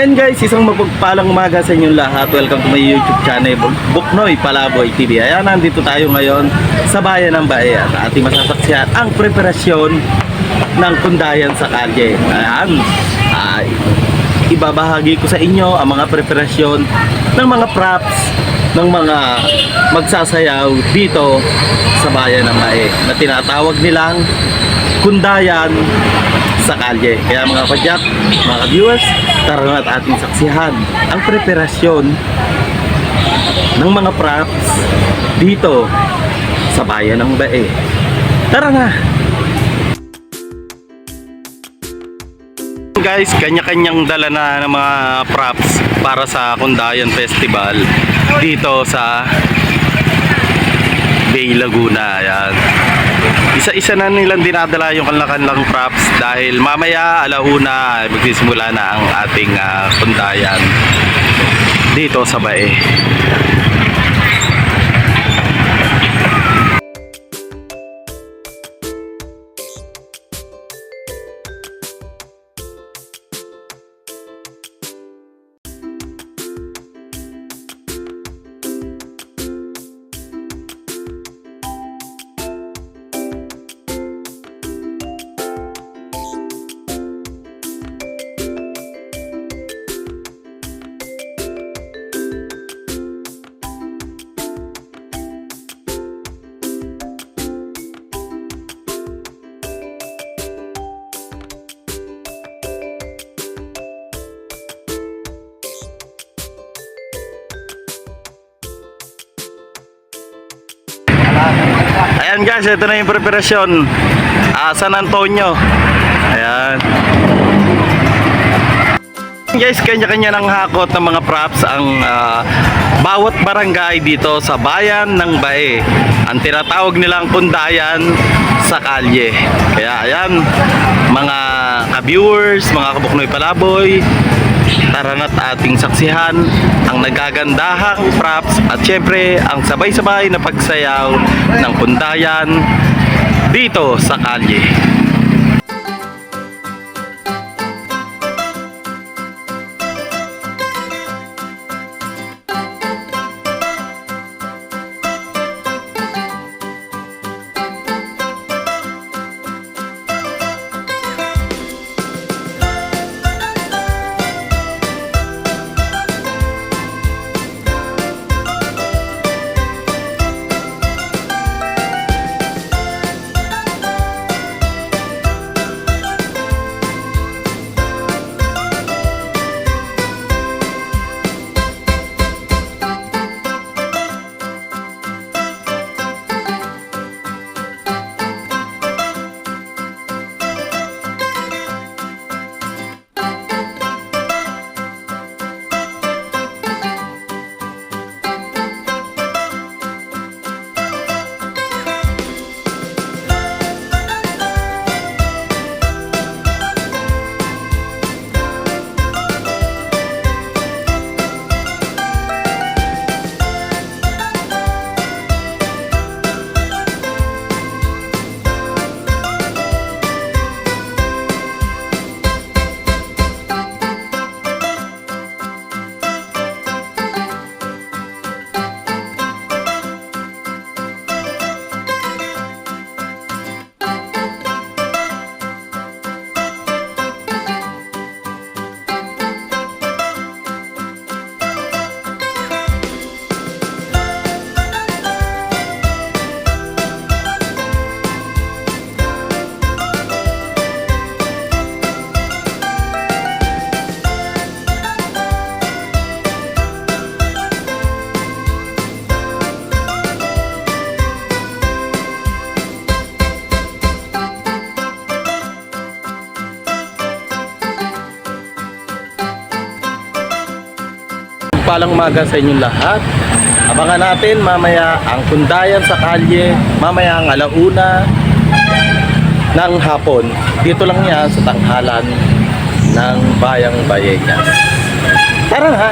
Ayan guys, isang mapagpalang umaga sa inyong lahat. Welcome to my YouTube channel, Buknoy Palaboy TV. Ayan, nandito tayo ngayon sa bayan ng Bae at ating masasaksihan ang preparasyon ng kundayan sa kalye. Ayan, ibabahagi ko sa inyo ang mga preparasyon ng mga props ng mga magsasayaw dito sa bayan ng Bae na tinatawag nilang kundayan sa kalye. Kaya mga padyak, mga viewers, tara at ating saksihan ang preparasyon ng mga props dito sa bayan ng Bae. Tara na! Guys, kanya-kanyang dala na ng mga props para sa Kundayan Festival dito sa Bay Laguna. Ayan. Isa-isa na nilang dinadala yung kanilang props dahil mamaya alauna magsisimula na ang ating kundayan dito sa Bae. Ayan guys, ito na yung preparasyon San Antonio. Ayan guys, kanya-kanya ng hakot ng mga props ang bawat barangay dito sa bayan ng Bae. Ang tinatawag nilang kundayan sa kalye. Kaya ayan, mga ka-viewers, mga kabuknoy palaboy, tara na't ating saksihan ang nagagandahang props at syempre ang sabay-sabay na pagsayaw ng kundayan dito sa kalye. Palang umaga sa inyong lahat. Abangan natin mamaya ang kundayan sa kalye, mamaya ang alauna ng hapon. Dito lang yan sa tanghalan ng Bayang Bayegas. Tara ha!